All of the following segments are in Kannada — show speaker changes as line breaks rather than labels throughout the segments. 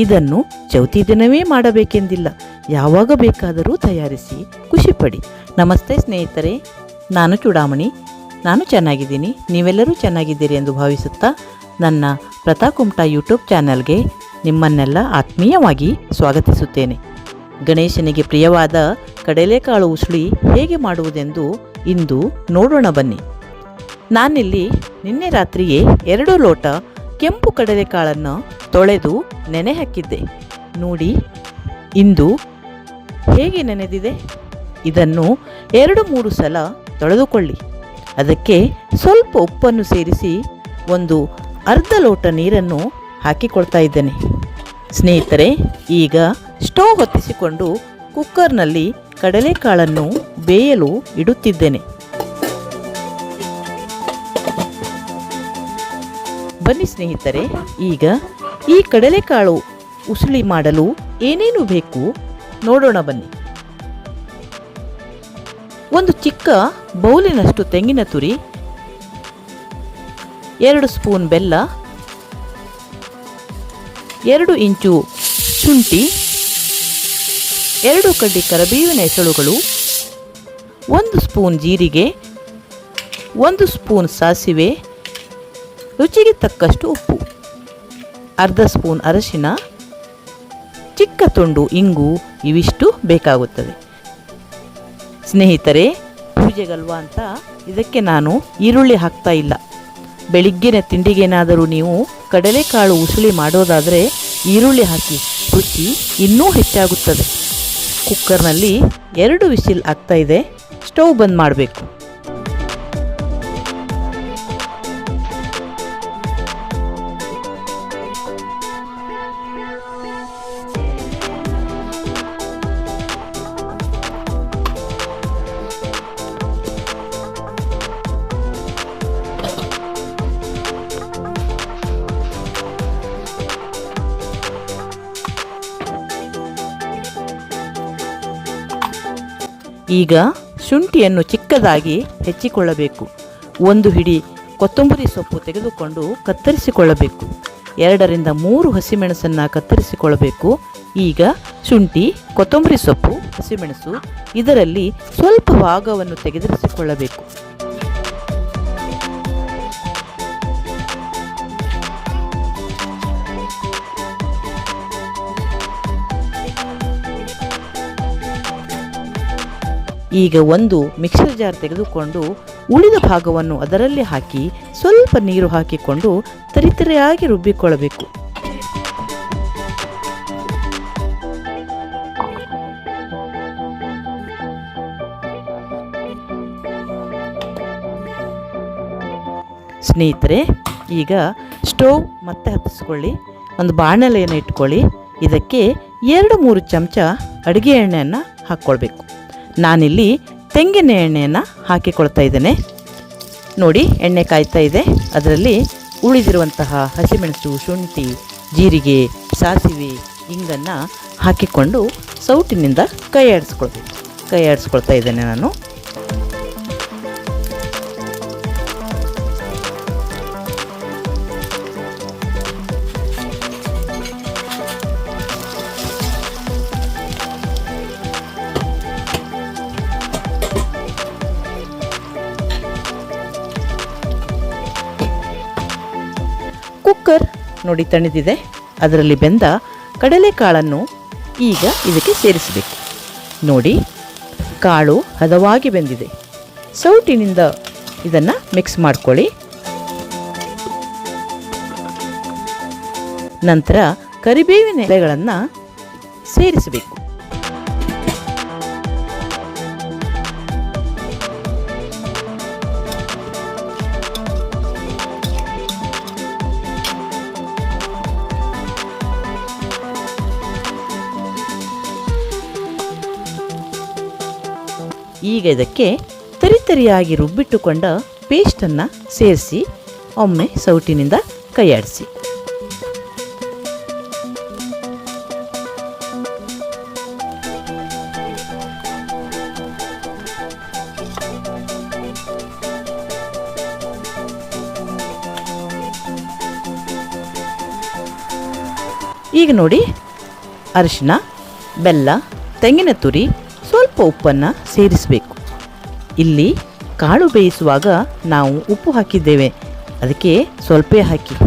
ಇದನ್ನು ಚೌತಿ ದಿನವೇ ಮಾಡಬೇಕೆಂದಿಲ್ಲ, ಯಾವಾಗ ಬೇಕಾದರೂ ತಯಾರಿಸಿ ಖುಷಿಪಡಿ. ನಮಸ್ತೆ ಸ್ನೇಹಿತರೆ, ನಾನು ಚೂಡಾಮಣಿ. ನಾನು ಚೆನ್ನಾಗಿದ್ದೀನಿ, ನೀವೆಲ್ಲರೂ ಚೆನ್ನಾಗಿದ್ದೀರಿ ಎಂದು ಭಾವಿಸುತ್ತಾ ನನ್ನ ಪ್ರತಾಕುಮಟಾ ಯೂಟ್ಯೂಬ್ ಚಾನಲ್ಗೆ ನಿಮ್ಮನ್ನೆಲ್ಲ ಆತ್ಮೀಯವಾಗಿ ಸ್ವಾಗತಿಸುತ್ತೇನೆ. ಗಣೇಶನಿಗೆ ಪ್ರಿಯವಾದ ಕಡಲೆಕಾಳು ಉಸುಳಿ ಹೇಗೆ ಮಾಡುವುದೆಂದು ಇಂದು ನೋಡೋಣ ಬನ್ನಿ. ನಾನಿಲ್ಲಿ ನಿನ್ನೆ ರಾತ್ರಿಯೇ 2 ಲೋಟ ಕೆಂಪು ಕಡಲೆಕಾಳನ್ನು ತೊಳೆದು ನೆನೆ ಹಾಕಿದ್ದೆ. ನೋಡಿ ಇಂದು ಹೇಗೆ ನೆನೆದಿದೆ. ಇದನ್ನು 2-3 ಸಲ ತೊಳೆದುಕೊಳ್ಳಿ. ಅದಕ್ಕೆ ಸ್ವಲ್ಪ ಉಪ್ಪನ್ನು ಸೇರಿಸಿ ಒಂದು ಅರ್ಧ ಲೋಟ ನೀರನ್ನು ಹಾಕಿಕೊಳ್ತಾ ಇದ್ದೇನೆ. ಸ್ನೇಹಿತರೆ, ಈಗ ಸ್ಟವ್ ಹೊತ್ತಿಸಿಕೊಂಡು ಕುಕ್ಕರ್ನಲ್ಲಿ ಕಡಲೆಕಾಳನ್ನು ಬೇಯಲು ಇಡುತ್ತಿದ್ದೇನೆ. ಬನ್ನಿ ಸ್ನೇಹಿತರೆ, ಈಗ ಈ ಕಡಲೆಕಾಳು ಉಸುಳಿ ಮಾಡಲು ಏನೇನು ಬೇಕು ನೋಡೋಣ ಬನ್ನಿ. ಒಂದು ಚಿಕ್ಕ ಬೌಲಿನಷ್ಟು ತೆಂಗಿನ ತುರಿ, 2 ಸ್ಪೂನ್ ಬೆಲ್ಲ, 2 ಇಂಚು ಶುಂಠಿ, 2 ಕಡ್ಡಿ ಕರಿಬೇವಿನ ಎಸಳುಗಳು, 1 ಸ್ಪೂನ್ ಜೀರಿಗೆ, 1 ಸ್ಪೂನ್ ಸಾಸಿವೆ, ರುಚಿಗೆ ತಕ್ಕಷ್ಟು ಉಪ್ಪು, ಅರ್ಧ ಸ್ಪೂನ್ ಅರಶಿನ, ಚಿಕ್ಕ ತುಂಡು ಇಂಗು, ಇವಿಷ್ಟು ಬೇಕಾಗುತ್ತದೆ. ಸ್ನೇಹಿತರೆ, ಪೂಜೆಗಲ್ವಾ ಅಂತ ಇದಕ್ಕೆ ನಾನು ಈರುಳ್ಳಿ ಹಾಕ್ತಾ ಇಲ್ಲ. ಬೆಳಿಗ್ಗಿನ ತಿಂಡಿಗೇನಾದರೂ ನೀವು ಕಡಲೆಕಾಳು ಉಸುಳಿ ಮಾಡೋದಾದರೆ ಈರುಳ್ಳಿ ಹಾಕಿ, ರುಚಿ ಇನ್ನೂ ಹೆಚ್ಚಾಗುತ್ತದೆ. ಕುಕ್ಕರ್ನಲ್ಲಿ 2 ವಿಸಿಲ್ ಆಗ್ತಾ ಇದೆ. ಸ್ಟವ್ ಬಂದ್ ಮಾಡಬೇಕು. ಈಗ ಶುಂಠಿಯನ್ನು ಚಿಕ್ಕದಾಗಿ ಹೆಚ್ಚಿಕೊಳ್ಳಬೇಕು. 1 ಹಿಡಿ ಕೊತ್ತಂಬರಿ ಸೊಪ್ಪು ತೆಗೆದುಕೊಂಡು ಕತ್ತರಿಸಿಕೊಳ್ಳಬೇಕು. 2-3 ಹಸಿಮೆಣಸನ್ನು ಕತ್ತರಿಸಿಕೊಳ್ಳಬೇಕು. ಈಗ ಶುಂಠಿ, ಕೊತ್ತಂಬರಿ ಸೊಪ್ಪು, ಹಸಿಮೆಣಸು ಇದರಲ್ಲಿ ಸ್ವಲ್ಪ ಭಾಗವನ್ನು ತೆಗೆದಿರಿಸಿಕೊಳ್ಳಬೇಕು. ಈಗ ಒಂದು ಮಿಕ್ಸರ್ ಜಾರ್ ತೆಗೆದುಕೊಂಡು ಉಳಿದ ಭಾಗವನ್ನು ಅದರಲ್ಲಿ ಹಾಕಿ ಸ್ವಲ್ಪ ನೀರು ಹಾಕಿಕೊಂಡು ತರಿತರಿಯಾಗಿ ರುಬ್ಬಿಕೊಳ್ಳಬೇಕು. ಸ್ನೇಹಿತರೆ, ಈಗ ಸ್ಟವ್ ಮತ್ತೆ ಹತ್ತಿಸ್ಕೊಳ್ಳಿ. ಒಂದು ಬಾಣಲೆಯನ್ನು ಇಟ್ಕೊಳ್ಳಿ. ಇದಕ್ಕೆ 2-3 ಚಮಚ ಅಡುಗೆ ಎಣ್ಣೆಯನ್ನು ಹಾಕ್ಕೊಳ್ಬೇಕು. ನಾನಿಲ್ಲಿ ತೆಂಗಿನ ಎಣ್ಣೆಯನ್ನು ಹಾಕಿಕೊಳ್ತಾ ಇದ್ದೇನೆ. ನೋಡಿ, ಎಣ್ಣೆ ಕಾಯ್ತಾ ಇದೆ. ಅದರಲ್ಲಿ ಉಳಿದಿರುವಂತಹ ಹಸಿಮೆಣಸು, ಶುಂಠಿ, ಜೀರಿಗೆ, ಸಾಸಿವೆ, ಇಂಗನ್ನು ಹಾಕಿಕೊಂಡು ಸೌಟಿನಿಂದ ಕೈ ಆಡಿಸ್ಕೊಳ್ತಾ ಇದ್ದೇನೆ ನಾನು. ಕುಕ್ಕರ್ ನೋಡಿ ತಣಿದಿದೆ. ಅದರಲ್ಲಿ ಬೆಂದ ಕಡಲೆಕಾಳನ್ನು ಈಗ ಇದಕ್ಕೆ ಸೇರಿಸಬೇಕು. ನೋಡಿ, ಕಾಳು ಹದವಾಗಿ ಬೆಂದಿದೆ. ಸೌಟಿನಿಂದ ಇದನ್ನು ಮಿಕ್ಸ್ ಮಾಡ್ಕೊಳ್ಳಿ. ನಂತರ ಕರಿಬೇವಿನ ಎಲೆಗಳನ್ನು ಸೇರಿಸಬೇಕು. ಈಗ ಇದಕ್ಕೆ ತರಿತರಿಯಾಗಿ ರುಬ್ಬಿಟ್ಟುಕೊಂಡ ಪೇಸ್ಟನ್ನು ಸೇರಿಸಿ ಒಮ್ಮೆ ಸೌಟಿನಿಂದ ಕೈಯಾಡಿಸಿ. ಈಗ ನೋಡಿ, ಅರಿಶಿನ, ಬೆಲ್ಲ, ತೆಂಗಿನ ತುರಿ, ಸ್ವಲ್ಪ ಉಪ್ಪನ್ನು ಸೇರಿಸಬೇಕು. ಇಲ್ಲಿ ಕಾಳು ಬೇಯಿಸುವಾಗ ನಾವು ಉಪ್ಪು ಹಾಕಿದ್ದೇವೆ, ಅದಕ್ಕೆ ಸ್ವಲ್ಪ ಹಾಕಿ.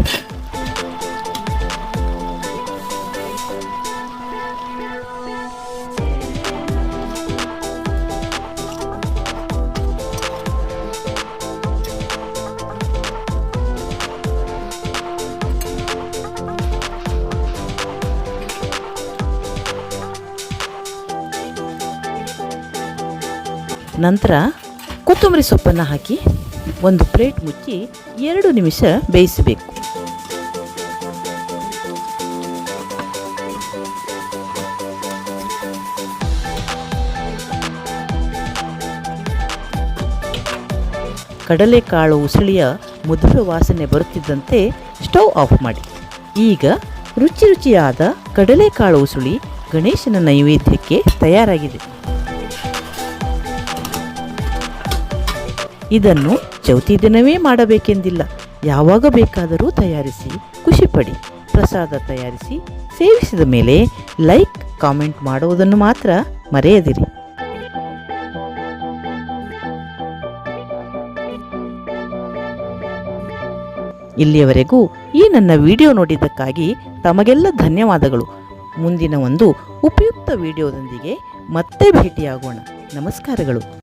ನಂತರ ಕೊತ್ತಂಬರಿ ಸೊಪ್ಪನ್ನು ಹಾಕಿ ಒಂದು ಪ್ಲೇಟ್ ಮುಚ್ಚಿ 2 ನಿಮಿಷ ಬೇಯಿಸಬೇಕು. ಕಡಲೆಕಾಳು ಉಸುಳಿಯ ಮಧುರ ವಾಸನೆ ಬರುತ್ತಿದ್ದಂತೆ ಸ್ಟವ್ ಆಫ್ ಮಾಡಿ. ಈಗ ರುಚಿಯಾದ ಕಡಲೆಕಾಳು ಉಸುಳಿ ಗಣೇಶನ ನೈವೇದ್ಯಕ್ಕೆ ತಯಾರಾಗಿದೆ. ಇದನ್ನು ಚೌತಿ ದಿನವೇ ಮಾಡಬೇಕೆಂದಿಲ್ಲ, ಯಾವಾಗ ಬೇಕಾದರೂ ತಯಾರಿಸಿ ಖುಷಿಪಡಿ. ಪ್ರಸಾದ ತಯಾರಿಸಿ ಸೇವಿಸಿದ ಮೇಲೆ ಲೈಕ್, ಕಾಮೆಂಟ್ ಮಾಡುವುದನ್ನು ಮಾತ್ರ ಮರೆಯದಿರಿ. ಇಲ್ಲಿಯವರೆಗೂ ಈ ನನ್ನ ವಿಡಿಯೋ ನೋಡಿದ್ದಕ್ಕಾಗಿ ತಮಗೆಲ್ಲ ಧನ್ಯವಾದಗಳು. ಮುಂದಿನ ಒಂದು ಉಪಯುಕ್ತ ವಿಡಿಯೋದೊಂದಿಗೆ ಮತ್ತೆ ಭೇಟಿಯಾಗೋಣ. ನಮಸ್ಕಾರಗಳು.